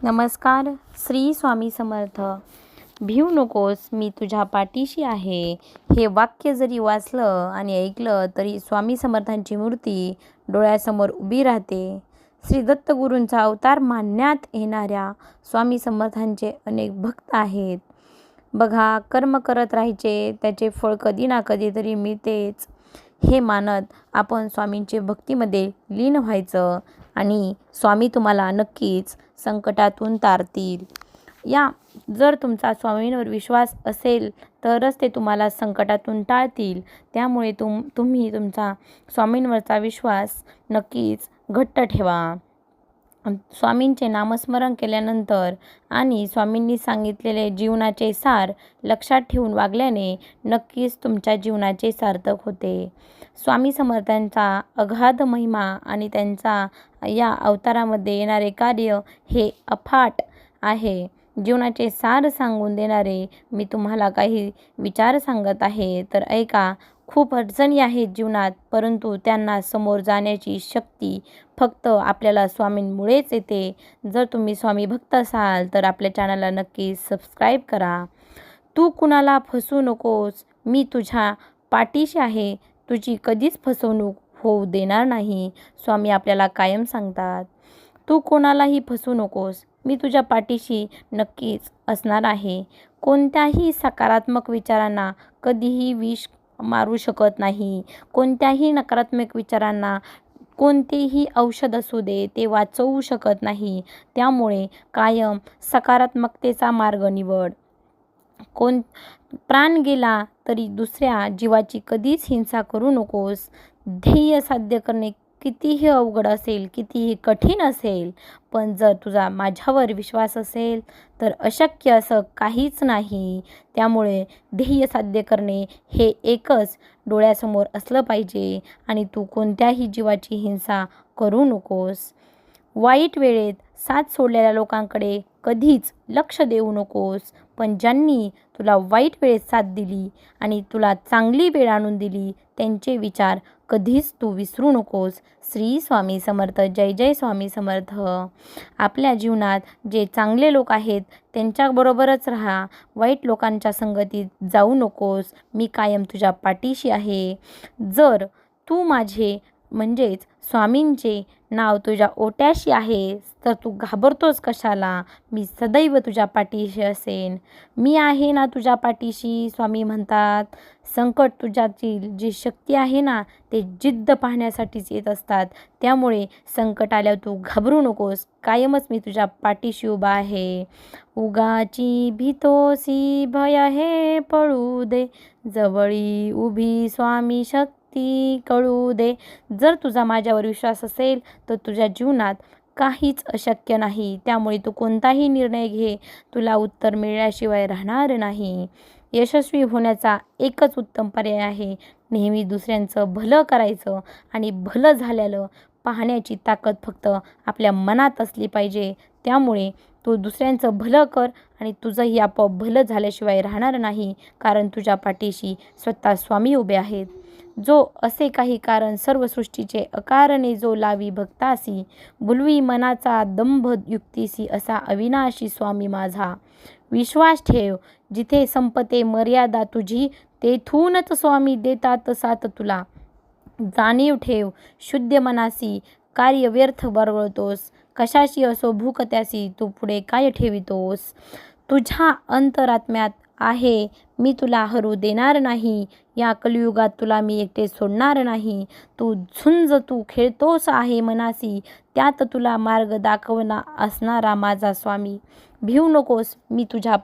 नमस्कार. श्री स्वामी समर्थ. भिवू नकोस, मी तुझ्या पाठीशी आहे. हे वाक्य जरी वाचलं आणि ऐकलं तरी स्वामी समर्थांची मूर्ती डोळ्यासमोर उभी राहते. श्री दत्तगुरूंचा अवतार मानण्यात येणाऱ्या स्वामी समर्थांचे अनेक भक्त आहेत. बघा, कर्म करत राहायचे, त्याचे फळ कधी ना कधी तरी मिळतेच हे मानत आपण स्वामींचे भक्तीमध्ये लीन व्हायचं आणि स्वामी तुम्हाला नक्कीच संकटातून तारतील. जर तुमचा स्वामींवर विश्वास असेल तरच ते तुम्हाला संकटातून टाळतील. त्यामुळे तुम्ही तुमचा स्वामींवरचा विश्वास नक्कीच घट्ट ठेवा. स्वामींचे नामस्मरण केल्यानंतर आणि स्वामींनी सांगितलेले जीवनाचे सार लक्षात ठेवून वागल्याने नक्कीच तुमच्या जीवनाचे सार्थक होते. स्वामी समर्थांचा अगाध महिमा आणि त्यांचा या अवतारामध्ये येणारे कार्य हे अफाट आहे. जीवनाचे सार सांगून देणारे मी तुम्हाला काही विचार सांगत आहे, तर ऐका. खूप अडचणी आहेत जीवनात, परंतु त्यांना समोर जाण्याची शक्ती फक्त आपल्याला स्वामींमुळेच येते. जर तुम्ही स्वामी भक्त असाल तर आपल्या चॅनलला नक्की सबस्क्राईब करा. तू कुणाला फसवू नकोस, मी तुझ्या पाठीशी आहे. तुझी कधीच फसवणूक होऊ देणार नाही, स्वामी आपल्याला कायम सांगतात. तू कोणालाही फसवू नकोस, मी तुझ्या पाठीशी नक्कीच असणार आहे. कोणत्याही सकारात्मक विचारांना कधीही विष मारू शकत नाही. कोणत्याही नकारात्मक विचारांना कोणतेही औषध असू दे ते वाचवू शकत नाही. त्यामुळे कायम सकारात्मकतेचा मार्ग निवड. प्राण गेला तरी दुसऱ्या जीवाची कधीच हिंसा करू नकोस. ध्येय साध्य करणे कितीही अवघड असेल, कितीही कठीण असेल, पण जर तुझा माझ्यावर विश्वास असेल तर अशक्य असं काहीच नाही. त्यामुळे ध्येय साध्य करणे हे एकच डोळ्यासमोर असलं पाहिजे आणि तू कोणत्याही जीवाची हिंसा करू नकोस. वाईट वेळेत साथ सोडलेल्या लोकांकडे कधीच लक्ष देऊ नकोस, पण ज्यांनी तुला वाईट वेळेत साथ दिली आणि तुला चांगली वेळ आणून दिली त्यांचे विचार कधीच तू विसरू नकोस. श्री स्वामी समर्थ. जय जय स्वामी समर्थ. आपल्या जीवनात जे चांगले लोक आहेत त्यांच्याबरोबरच राहा. वाईट लोकांच्या संगतीत जाऊ नकोस. मी कायम तुझ्या पाठीशी आहे. जर तू माझे म्हणजेच स्वामींचे नाव तुझ्या ओट्याशी आहे तर तू घाबरतोस कशाला? मी सदैव तुझ्या पाठीशी असेन. मी आहे ना तुझ्या पाठीशी, स्वामी म्हणतात. संकट तुझ्यातील जी शक्ती आहे ना ते जिद्द पाहण्यासाठीच येत असतात. त्यामुळे संकट आल्यावर तू घाबरू नकोस. कायमच मी तुझ्या पाठीशी उभा आहे. उगाची भीतोसी भय हे पळू दे, जवळी उभी स्वामी शक्ती कळू दे. जर तुझा माझ्यावर विश्वास असेल तर तुझ्या जीवनात काहीच अशक्य नाही. त्यामुळे तू कोणताही निर्णय घे, तुला उत्तर मिळाल्याशिवाय राहणार नाही. यशस्वी होण्याचा एकच उत्तम पर्याय आहे, नेहमी दुसऱ्यांचं भलं करायचं आणि भलं झालेलं पाहण्याची ताकद फक्त आपल्या मनात असली पाहिजे. त्यामुळे तू दुसऱ्यांचं भलं कर आणि तुझंही आपोआप भलं झाल्याशिवाय राहणार नाही, कारण तुझ्या पाठीशी स्वतः स्वामी उभे आहेत. जो असे काही कारण सर्व सृष्टीचे अकारणे जो लावी भक्तासी, भुलवी मनाचा दंभ युक्तीसी, असा अविनाशी स्वामी माझा. विश्वास ठेव, जिथे संपते मर्यादा तुझी, तेथूनच स्वामी देतात साथ तुला. जाणीव ठेव, शुद्ध मनासी कार्य व्यर्थ बरवळतोस. कशाशी असो भूक त्यासी, तू पुढे काय ठेवितोस. तुझ्या अंतरात्म्यात आहे मी तुला हरू देणार नाही. या कलियुगात तुला मी एकटे सोडणार नाही. तू खेळतोस आहे मनासी, त्यात तुला मार्ग दाखवणा असणारा माझा स्वामी. भिवू नकोस, मी तुझ्या